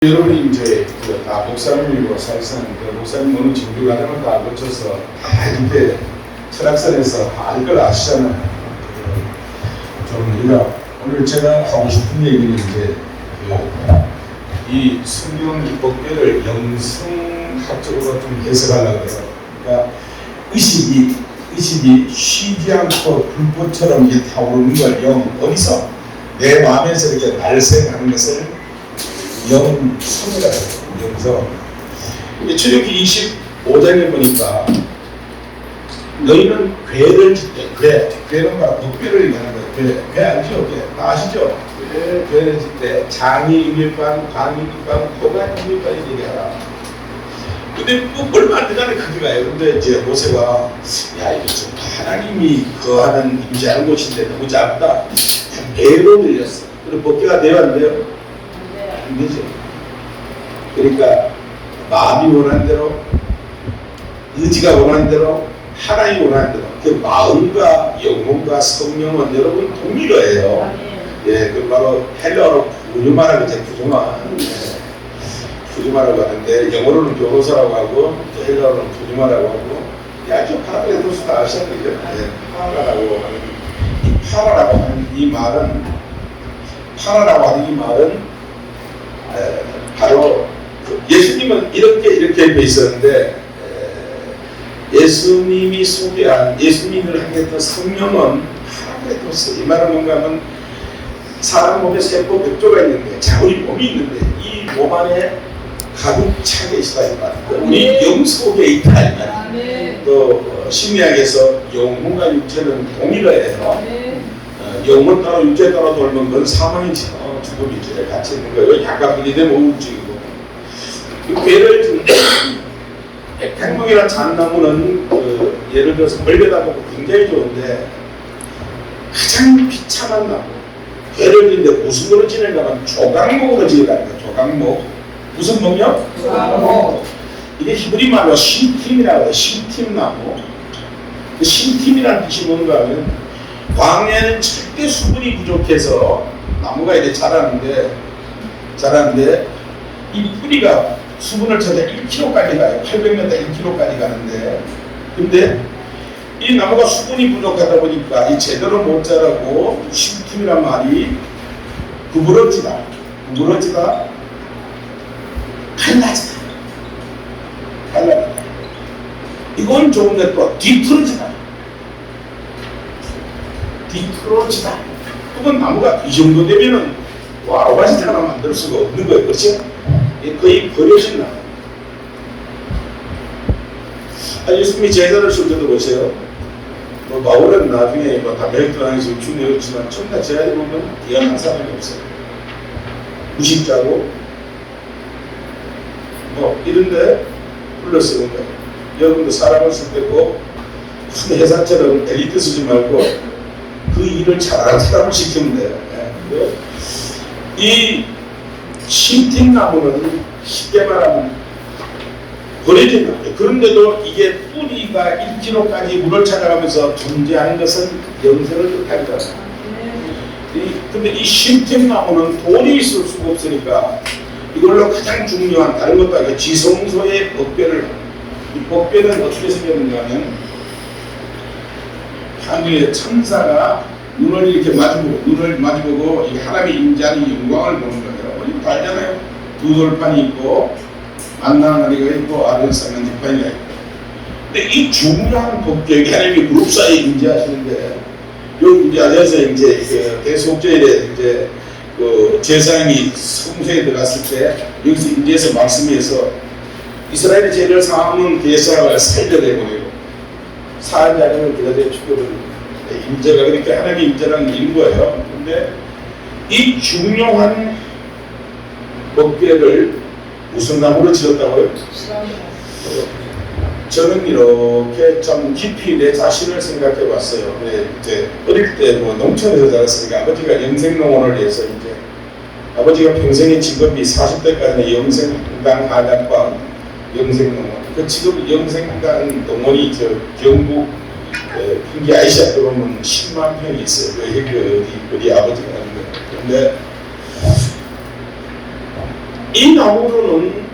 여러분이 이제 다 목사님이고 사실상 목사님 어느 정도 과정을 다 거쳐서 다 이렇게 철학선에서 알 걸 아시잖아요. 좀 우리가 오늘 제가 하고 싶은 얘기는 이제 이 성경 법궤를 영성학적으로 좀 해석하려고 해요. 그러니까 의식이 쉬지 않고 불꽃처럼 이게 타오르는 걸 어디서 내 마음에서 이렇게 발생하는 것을 영성이라고 해요. 영성. 출애굽기 25장에 보니까 너희는 궤를 짓되, 궤는 바로 법궤를 얘기하는 거예요. 궤 알죠? 다 아시죠? 궤를 짓되 장이 유립반, 관이 유립반, 호가 유립반이 얘기하라. 근데 뭐 얼마 안 되잖아요. 그게 가요. 근데 이제 모세가 야 이게 좀 하나님이 거하는 임재하는 곳인데 너무 작다. 배로 늘렸어. 그리고 법궤가 돼요 안 돼요? 안 되죠. 그러니까 마음이 원하는 대로, 의지가 원하는 대로, 하나님이 원하는 대로, 그 마음과 영혼과 성령은 여러분 동일어예요. 예, 그 바로 헬라어로 푸르마라고 하죠. 푸르마라고 하는데 영어로는 변호사라고 하고 헬라어로는 푸르마라고 하고 아주 파라크레토스 다 아시잖아요. 파라라고 하는 파라라고 하는 이 말은 바로 예수님은 이렇게 돼 있었는데 예수님이 소개한 예수님을 하겠던 성령은 파라크레토스. 이 말은 뭔가 하면 사람 몸에 세포 100조가 있는데 우리 몸이 있는데 이 몸 안에 가득 차게 있다 이 말이에요. 우리 영 속에 있다 이 말이에요. 또 심리학에서 영혼과 육체는 동일해요. 영혼 따로 육체 따로 돌면 그건 사망이죠. 죽음이죠. 같이 있는 거예요. 약간 분리되면 우울증이고. 궤를 든 백향목이나 잣나무는 예를 들어서 멀게다 보고 굉장히 좋은데 가장 비참한 나무. 궤를 드는데 무슨 거로 지내려면 조각목으로 지내라는 거예요. 조각목. 무슨 목이요? 조각목. 이게 히브리 말로 신팀이라고 해요. 신팀나무. 그 신팀이라는 뜻이 뭔가 하면 광야는 절대 수분이 부족해서 나무가 이렇게 자라는데 이 뿌리가 수분을 찾아 1km까지 가요. 800m 1km까지 가는데 근데 이 나무가 수분이 부족하다 보니까 이 제대로 못 자라고 쉼틈이란 말이 구부러지다 갈라지다 이건 좋은데 또 뒤틀어지다 그건 나무가 이 정도 되면은 와우바지 하나 만들 수가 없는 거예요. 그렇죠? 거의 버려진 나무. 예수님이 제자를 쓸 때도 보세요. 바울은 나중에 다 멸도당해서 죽었지만 전부 제자들 보면 뛰어난 사람이 없어요. 무식자고 이런데 불렀어요. 여러분도 사람을 쓸 때 꼭 큰 회사처럼 엘리트 쓰지 말고 그 일을 잘하는 사람을 시키면 돼요. 이 신팅나무는 쉽게 말하면 버려진 나무예요. 그런데도 이게 뿌리가 1km까지 물을 찾아가면서 존재하는 것은 영생을 뜻하잖아요. 근데 이 신팅나무는 돌이 있을 수가 없으니까 이걸로 가장 중요한 다른 것도 아니고 지성소의 법궤를 이 법궤는 어떻게 생겼는가 하면 하늘의 천사가 눈을 이렇게 마주보고 이 하나님의 임재하는 영광을 보는 거예요. 우리 알잖아요. 두 돌판이 있고 안나나리가 있고 아른상은 뒷판이가 있고. 근데 이 중요한 법궤 하나님이 그룹 사이에 임재하시는데 여기 이제 안에서 이제 그 대속죄일에 이제 그 제사장이 성소에 들어갔을 때 여기서 임재해서 말씀해서 이스라엘의 죄를 사함은 대사를 살려내버리고 사하지 않으면 그들의 죽여버리고 임재가 그러니까 하나님의 임재라는 일인 거예요. 근데 이 중요한 법궤를 무슨 나무로 지었다고요? 저는 이렇게 참 깊이 내 자신을 생각해 봤어요. 이제 어릴 때 농촌에서 자랐으니까 아버지가 영생농원을 해서 이제 아버지가 평생의 직업이 40대까지는 영생당 한약방 영생농원. 그 지금 영생당 농원이 경북 풍기 아이시아 들어오면 10만 평이 있어요. 어디 아버지가 하는 거예요. 근데 이 나무로는,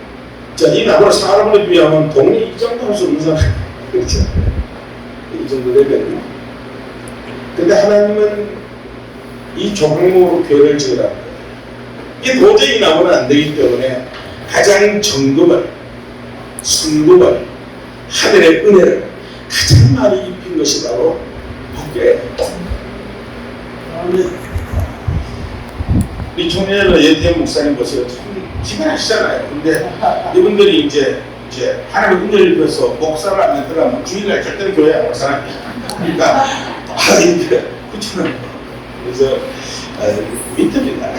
자, 이 나무를 사람을 비하면 동네 이 정도 할 수 없는 사람. 그렇죠. 이 정도 되면. 근데 하나님은 이 조각목으로 교회를 지으라는 거예요. 이게 도저히 이 나무는 안 되기 때문에 가장 정금을, 순금을, 하늘의 은혜를 가장 많이 입힌 것이 바로 복교예요. 우리 청년의 예태현 목사님 보세요. 참 기발하시잖아요. 근데 이분들이 이제 하나님의 은혜를 입혀서 목사를 안 들어가면 주일날 절대로 교회 안 올 사람이야. 그러니까 이게 그렇잖아요. 그래서 믿습니다.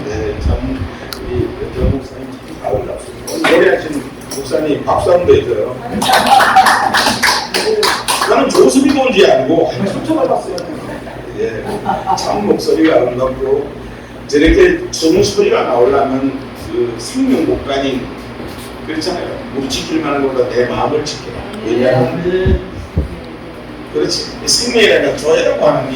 네, 참 우리 예태현 목사님 참 아름답습니다. 노래하신 목사님 박수 한번 해줘요. 나는 조수비 본지 알고 쫓아가봤어요. 예, 참 목소리가 아름답고 저렇게 좋은 소리가 나오려면 그 생명 목간이 그렇잖아요. 물 지킬 만한 것보다 내 마음을 지켜라. 왜냐하면 그렇지. 생명이라는 조회라고 하는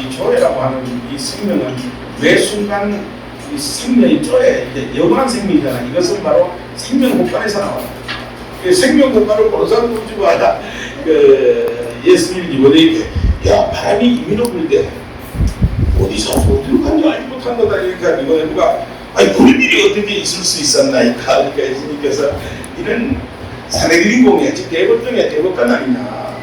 이 생명은 매 순간 이 생명이 쪼에 이제 영원한 생명이잖아. 이것은 바로 생명 목간에서 나와요. 그 생명 목간을 고로산 우주가 하다 예수님이 이번에 야 바람이 이미로 불 때 어디서 어디로 간지 알지 못한 거다. 그러니까 이번에 누가 아니 그런 일이 어떻게 있을 수 있었나이까. 그러니까 예수님께서 이런 사내들인공에 즉 대법 중에 대법관 아니냐.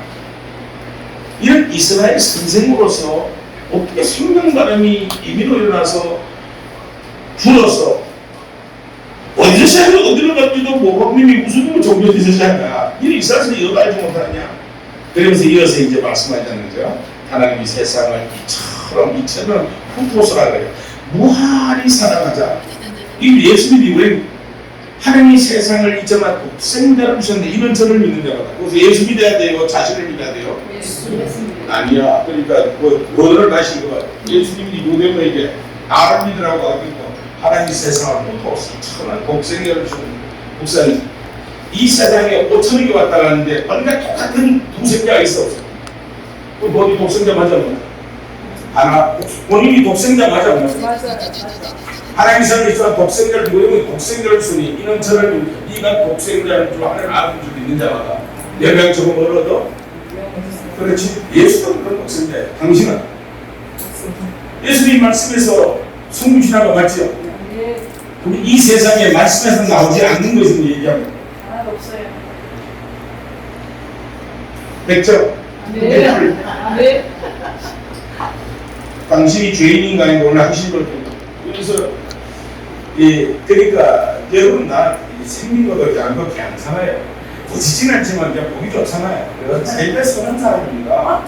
이런 이스라엘 선생으로서 어떻게 생명바람이 임의로 일어나서 불어서 어디서 시작해서 어디로 갈지도 모범님이 무슨 종교지시잖아. 이런 이스라엘에서 이거 알지 못하느냐. 그러면서 이어서 이제 말씀하자는 거죠. 하나님이 세상을 이처럼 훑어서라 그래요. 무한히 사랑하자. 이 예수님이 왜 하나님이 세상을 이처럼 독생자를 주셨는데 이런 저를 믿는 자마다. 그래서 예수 믿어야 돼요? 자신을 믿어야 돼요? 예수 믿습니다. 아니야. 그러니까 뭐를 다시 거 예수님이 니고데모에게 나를 믿으라고 하니까 하나님이 세상을 훑어서 독생자를 주는 목사님. 이 세상에 5천억이 왔다 가는데 언니가 똑같은 독생자가 있어 없어? 그럼 어디 독생자 맞아? 하나 본인이 독생자 맞아? 맞아요. 하나님 세상에 있어 독생자를 두고 독생자를 주니 이는 저를 네가 독생자를 주 하나님 아버지 줄 있는 자마다 내 명 적응을 얻어? 그렇지. 예수도 그런 독생자예요. 당신은 예수님 말씀에서 성부신화가 맞죠? 그럼 이 세상에 말씀에서 나오지 않는 것을 얘기합니다. 하나도 없어요. 100점. 네. 네. 당신이 죄인인가 아닌가 오늘 하신 걸 그래서 그러니까 여러분 나 생긴 것도 이렇게 안 그렇게 안 살아요. 부지진 않지만 그냥 보기 좋잖아요. 그래서 제일 선한 사람입니다.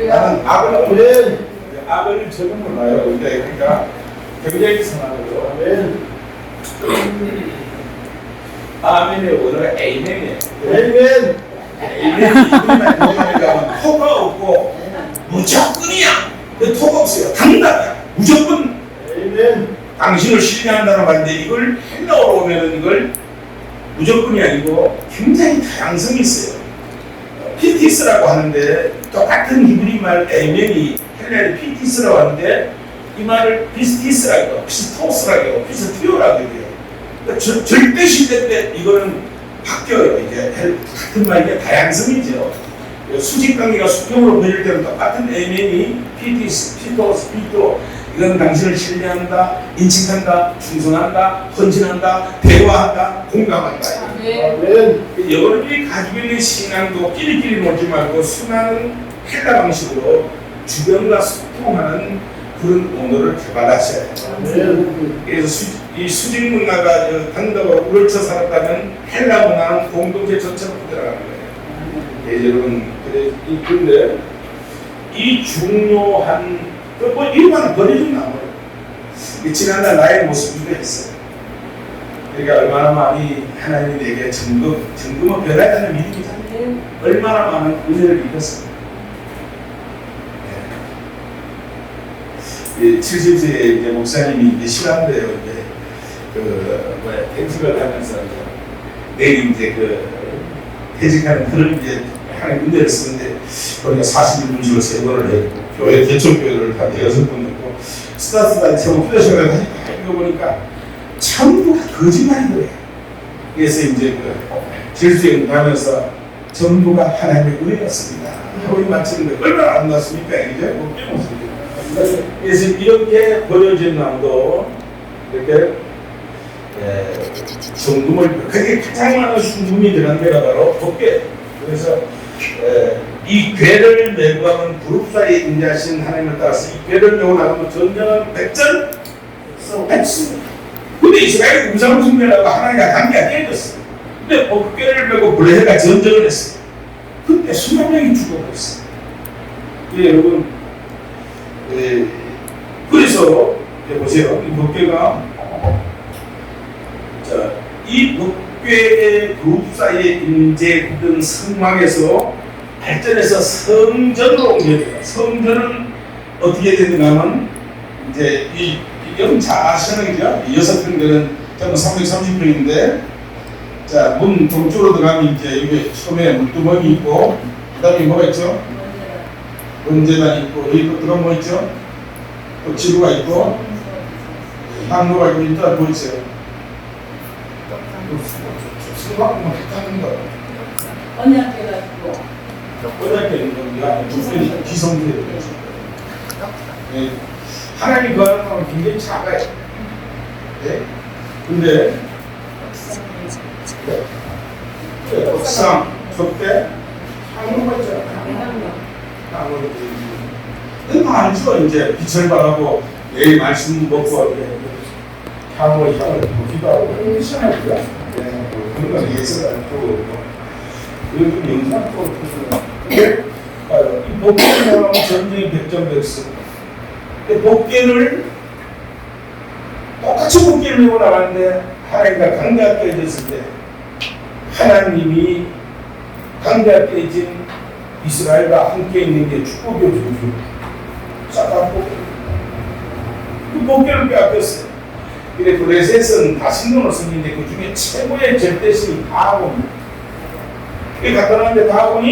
나는 악을 전혀 몰라요. 그러니까 굉장히 선하고요. 아멘의 원어가 에이멘이에요. 에이멘. 에이멘이 토가 없고 무조건이야. 토가 없어요. 당당이야. 무조건. 에이멘. 당신을 신뢰한다는 말인데 이걸 헬라어로 오면은 이걸 무조건이 아니고 굉장히 다양성이 있어요. 피티스라고 하는데 똑같은 히브리 말 에이멘이 헬라어로 피티스라고 하는데 이 말을 피스티스라고 해요. 피스토스라고 해요. 피스티오라고 해요. 그러니까 절대 신뢰인데 이거는 바뀌어요. 이제 같은 말이 다양성이죠. 수직관계가 수평으로 보일 때는 똑같은 에이멘이 피티스, 피토스, 피토 이건 당신을 신뢰한다, 인식한다, 충성한다, 헌신한다, 대화한다, 공감한다. 여러분이 가지고 있는 신앙도 끼리끼리 놀지 말고 수많은 헬라 방식으로 주변과 소통하는 그런 언어를 개발하셔야 해요. 그래서 이 수직 문화가 당당하고 우러쳐 살았다면 헬라 문화는 공동체 전체로 들어가는 거예요. 여러분, 그런데 이 중요한 뭐 일반은 버리진 않아요. 지난날 나의 모습도 했어요. 그러니까 얼마나 많이 하나님이 내게 정금은 변하다는 믿음이잖아요. 얼마나 많은 은혜를 입었어요. 70세에 이제 목사님이 이제 실한데요. 이제 퇴직을 하면서 내일 이제 퇴직하는 그런 이제 하나님 은혜를 쓰는데 우리가 41분씩을 3번을 했고 교회 개척교회를 한 6번 했고 스타트가 처음 플래시를 읽어보니까 전부가 거짓말이더래. 그래서 이제 질수행 가면서 전부가 하나님의 은혜였습니다 하고 마치는데 얼마나 아름답습니까? 이제 못 깨웠습니다. 그래서 이렇게 버려진 나무도 이렇게 성금을 그게 가장 많은 순금이 들어간 데가 바로 법궤. 그래서 이 궤를 메고 가면 그룹사에 임재하신 하나님을 따라서 이 궤를 메고 나가면 전쟁은 백전 근데 이스라엘이 우상을 숭배하고 하나님과 관계가 깨졌어. 근데 법궤를 메고 블레셋과 전쟁을 했어. 그때 수만 명이 죽어버렸어. 예, 여러분 그래서 보세요. 이 법궤가 이 법궤의 그룹사에 임재했던 성막에서 발전해서 성전으로 옮겨져요. 성전은 어떻게 되는가 하면 이제 이 영자신앙이죠. 6평들은 전부 330평인데 자, 문 동쪽으로 들어가면 이제 여기 처음에 물두멍이 있고 그 다음에 뭐가 있죠? 문제단 있고 여기 또 들어가면 뭐 있죠? 또 지구가 있고 항로가 있고 일단 뭐 있어요? 수박만 했다는 거. 언약궤가 있고. 언약궤 있는 겁니다. 기성들이 네. 하나님 그 하나님은 굉장히 작아요. 네. 근데 옥상, 촛대, 항로가 있잖아요. 항로가 있잖아요. 다 알죠. 이제 빛을 발하고 내일 말씀 먹고 향으로 향을 보기도 하고 그러시잖아요. 그런 건 예술 아니고 이런 영상 또 근데 이 법궤는 전쟁이 백전백승. 법궤를 똑같이 법궤를 메고 나가는데 하나님과 관계가 깨졌을 때 하나님이 관계가 깨진 이스라엘과 함께 있는 게 축복의 조주 싹다 법궤. 그 법궤를 빼앗겼어요. 그래 블레셋은 다신론을 섬기는데 그 중에 최고의 절대신이 다곤. 이 갖다 놨는데 다곤이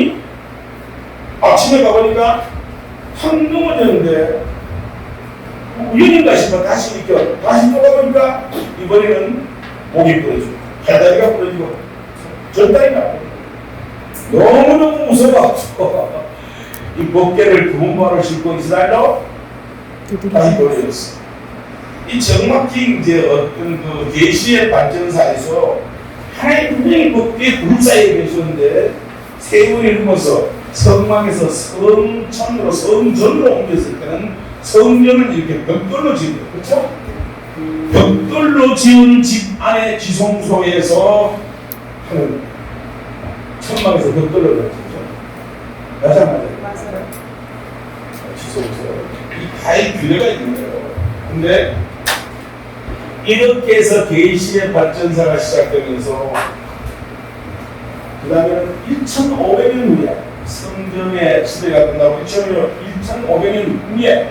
아침에 가보니까 탁 넘어졌는데 우연인가 싶어 다시 이렇게 다시 또 가보니까 이번에는 목이 부러지고 팔다리가 부러지고 전다리가 너무너무 무서워서 이 법궤를 두번바로 싣고 이스라엘로 다시 돌려줬어. 이 정확히 이제 어떤 그 계시의 발전사에서 하나님 분명히 법궤 불사에 계셨는데 세월이 넘어서 성막에서 성천으로 성전으로 옮겼을 때는 성전은 이렇게 벽돌로 지은 거예요. 그렇죠? 벽돌로 지은 집 안에 지성소에서 하는 천막에서 벽돌로 지었죠. 맞아요. 지성소. 이 다의 규례가 있는 거예요. 근데 이렇게 해서 계시의 발전사가 시작되면서 그 다음에는 1500년 후에 성전의 시대가 끝나고 1500년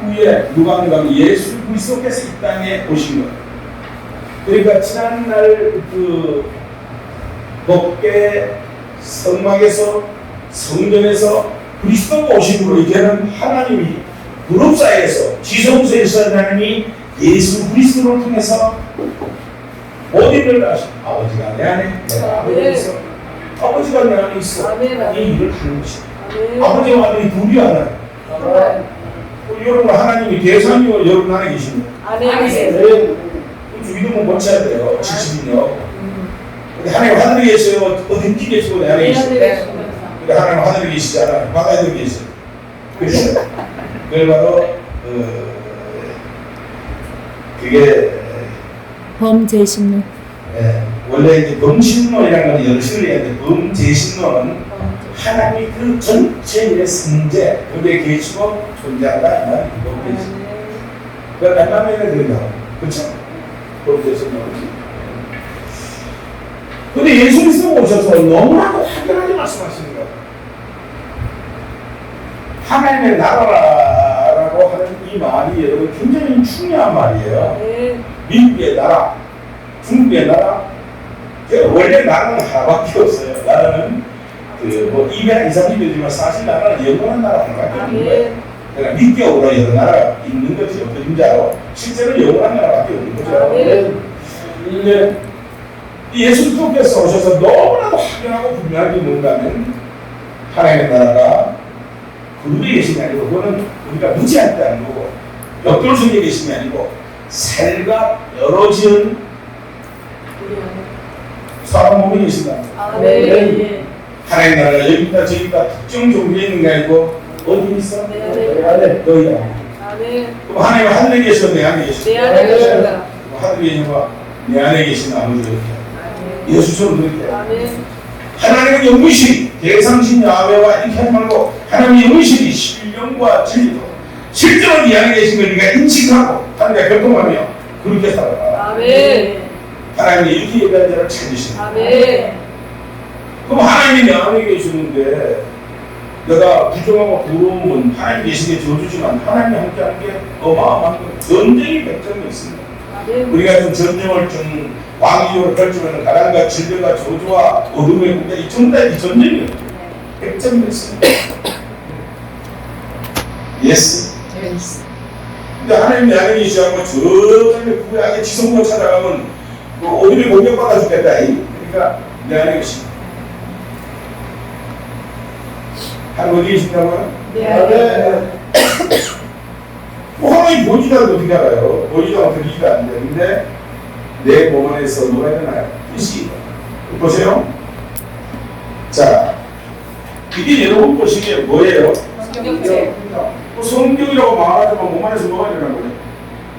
후에 누가 하는가 예수 그리스도께서 이 땅에 오신 거예요. 그러니까 지난날 그 법궤 성막에서 성전에서 그리스도가 오심으로 이제는 하나님이 그룹사이에서 지성소에서 하나님이 예수 그리스도를 통해서 모든 일을 하시고 아버지가 내 안에 내가 아버지에 있어 아버지가 내 안에 있어 이 일을 하는 것이다. 아버지와 아들이 둘이 하나요. 여러분 하나님이 대상이고 여러분 안에 계십니다. 주기도문 고쳐야 돼요. 70인요. 하나님 하늘에 계셔요. 어딘지 계시고 내 안에 계시고 하나님 하늘에 계시잖아요. 바다에도 계시고 그래서 그걸 바로 그게 범제신론. 원래 이제 범신론이라는 건 여러식을 얘기하는데 범제신론은 하나님이 그 전체의 성제 그에 계시고 존재한다 이 말이 범제신론. 그러니까 만남에는 그런다. 그렇죠? 범제신론. 근데 예수 그리스도가 오셔서 너무나도 확연하게 말씀하시는 거예요. 하나님의 나라라고 하는 이 말이 여러분 굉장히 중요한 말이에요. 미국의 나라, 중국의 나라, 원래 나라는 하나밖에 없어요. 나라는 뭐 200, 2, 30이지만 사실 나라는 영원한 나라 하나밖에 없는 거예요. 그러니까 믿겨으로 여러 나라가 있는 거죠. 그림자로 실제로 영원한 나라밖에 없는 거죠. 근데 예수님께서 오셔서 너무나도 확연하고 분명하게 뭔가는 하나님의 나라가 그룹에 계신 게 아니고 그거는 우리가 무지한다는 거고 벽돌 속에 계신 게 아니고 살과 열어지는 사람 몸에 계신다. 아멘. 하나님의 나라가 여기다 저기다 특정 종류에 있는 게 아니고 어디 있어? 네. 안에 너희다. 아멘. 그럼 하나님은 하늘에 계셔 내 안에 계셔? 내 안에 계신다. 하늘에 계신 내 안에 계신 아버지 예수처럼 그렇게 아멘. 하나님은 영무신 대상신 야훼와 이렇게 하지 말고 하나님의 영무신이 신령과 진리로 실제로 이 안에 계신 걸 네가 인식하고 하나님과 결통하며 그렇게 살아라. 아멘. 하나님이 이렇게 얘기한 자를 찾으신다. 아멘. 그럼 하나님이 내 안에 계시는데 내가 부정하고 부러움은 하나님이 계신 게 저주지만 하나님이 함께하는 게 어마어마한 거예요. 전쟁이 백전이 있습니다. 아멘. 우리가 좀 전쟁을 좀 왕위적으로 펼치면 가난과 질병과 저주와 어둠의 군대 이 전부 다이 전쟁이에요. 백전이 있습니다. 예스. 근데 하나님 내 안에 계시고 저 사람의 구약의 지성으로 찾아가면 그 어둠이 공격받아 죽겠다. 그러니까 내 안에 계십니다. 하나님 어디 계신다고요? 네. 하나님 보지도 않고 어떻게 알아요? 보지도 않고 들리지도 안 되는데 내 몸 안에서 뭐가 일어나요? 뜻이 보세요. 자, 이게 여러분 보시기에 뭐예요? 성경책. 성경이라고 말하지만 몸 안에서 뭐가 일어나는 거예요?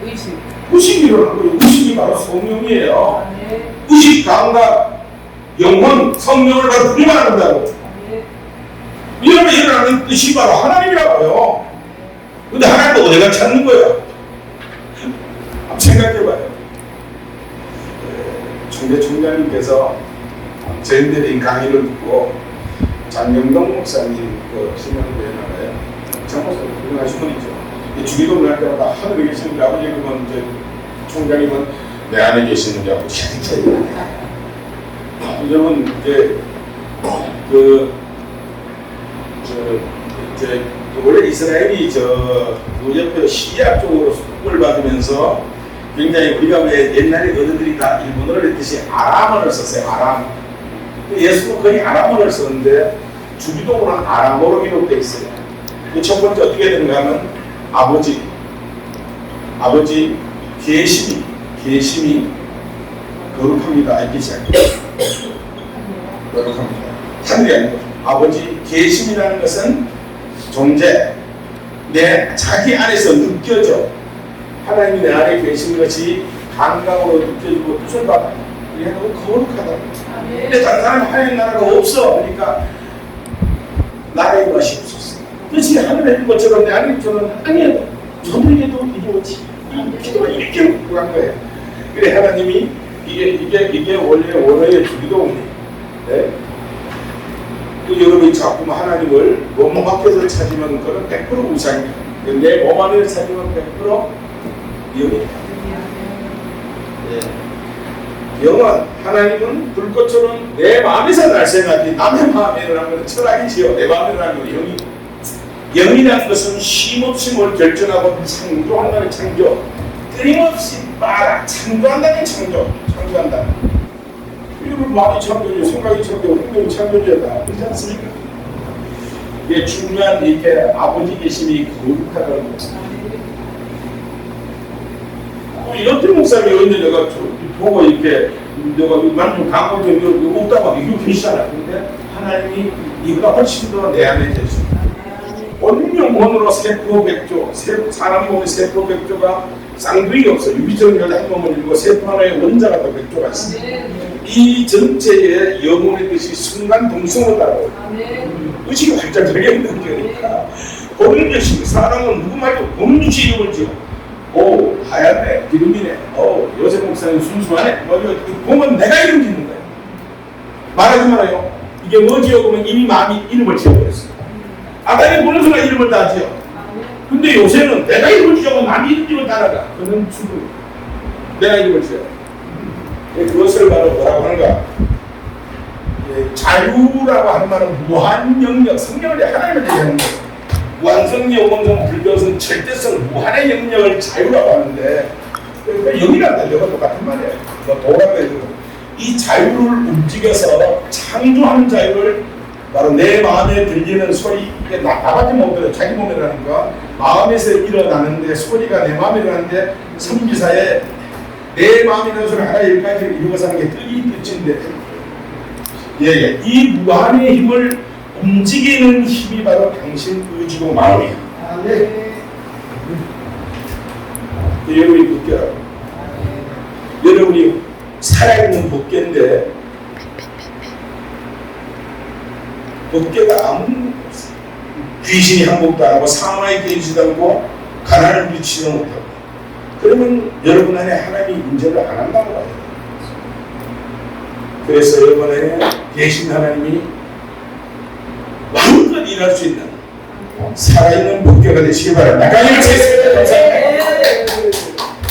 의식. 의식이 일어나는 거예요. 의식이 바로 성령이에요. 아멘. 의식, 감각, 영혼, 성령을 바로 분리만 한다고. 아멘. 이러면 일어나는 뜻이 바로 하나님이라고요. 근데 하나님도 어디가 찾는 거예요? 한번 생각해봐요. 총재 총장님께서 저희들이 강의를 듣고 장영동 목사님 그 신문에 나가요. 장 목사님 훌륭하신 분이죠. 주기도를 할 때마다 하늘에 계시는 아버지 그러면 이제 총장님은 내 안에 계시는 아버지 여러분 이제 이제 원래 이스라엘이 그 옆에 시리아 쪽으로 수급을 받으면서 굉장히 우리가 왜 옛날에 어른들이 다 일본어를 했듯이 아람어를 썼어요. 아람. 예수도 거의 아람어를 썼는데 주기도문은 아람어로 기록되어 있어요. 첫 번째 어떻게 되는가 하면 아버지 계심이 거룩합니다. 이렇게 시작해요. 거룩합니다. 하늘이 아니고 아버지 계심이라는 것은 존재, 내 자기 안에서 느껴져. 하나님이 내 안에 계신 것이 감각으로 느껴지고 뜻을 받아. 이게 너무 거룩하다. 근데 다른 사람은 하나님 나라가 없어. 그러니까 나라의 것이 없었어. 그렇지 하늘에 있는 것처럼 내 안에 있는 땅에 저들에게도 이루어지. 기도가 이렇게 묵묵한 거예요. 그래 하나님이 이게 원래 원어의 주기도문이에요. 네? 여러분이 자꾸 하나님을 몸 밖에서 찾으면 그건 100% 우상이야. 내 몸 안에서 찾으면 100% 영이야. 영은 하나님은 불꽃처럼 내 마음에서 날생하지 남의 마음에 일어난 것은 철학이지요. 내 마음에 일어난 것은 영이. 영이라는 것은 쉼없이 뭘 결정하고 창조한다는 창조. 끊임없이 창조한다는 창조한다. 이걸 마음이 창조죠, 생각이 창조죠, 행동이 창조죠다. 그렇지 않습니까? 이게 중요한 이렇게 아버지 계심이 거룩하다는 거죠. 이렇게 목사님이 언제 내가 보고 이렇게 내가 만족 강하게 웃다가 이거 계시잖아. 근데 하나님이 이보다 훨씬 더 내 안에 계십니다. 원명원으로 세포백조, 사람 몸의 세포백조가 쌍둥이가 없어. 유기적인 여자 한 몸을 이루고 세포 하나의 원자가 더 백조가 있습니다. 이 전체의 영혼의 뜻이 순간 동성을 따라오고 의식이 활짝 열려있는 거니까 보는 것이 사람은 누구 말도 보는 것이 이름을 지어. 오 하얗네, 기름이네, 오 요셉 목사님 순수하네. 보면 내가 이름 짓는 거예요. 말하지 말아요. 이게 뭐지요? 그러면 이미 마음이 이름을 지어버렸어요. 아담이 보는 순간 이름을 다 지어. 근데 요새는 내가 이름을 지어고 남이 이름 지어 따라가. 그는 죽음. 내가 이름을 지어. 그것을 바로 뭐라고 하는가? 자유라고 하는 말은 무한 영역, 성령을 하나님을 얘기하는 거예요. 무한성령, 원성, 불변성, 절대성, 무한의 영역을 자유라고 하는데 그러니까 영이란 단어가 똑같은 말이에요. 뭐 도라고 해도 이 자유를 움직여서 창조하는 자유를 바로 내 마음에 들리는 소리, 이게 나밖에 못 들어요. 자기 몸이라니까 마음에서 일어나는데 소리가 내 마음에 일어나는데 선지사에 내 마음이라는 소리 하나 여기까지 이루어서 하는 게 뜻이 뜻인데 예, 이 무한의 힘을 움직이는 힘이 바로 당신 의지고 마음이에요. 여러분이 벗겨라. 여러분이 살아있는 벗개인데 벗개가 아무 없어요. 귀신이 항복도 안 하고 사망에 깨지지도 않고 가난을 미치지도 못하고 그러면 여러분 안에 하나님이 임재를 안 한다고 봐요. 그래서 여러분 안에 계신 하나님이 마음껏 일할 수 있는 살아있는 벗개가 되시기 바랍니다. 감사합니다.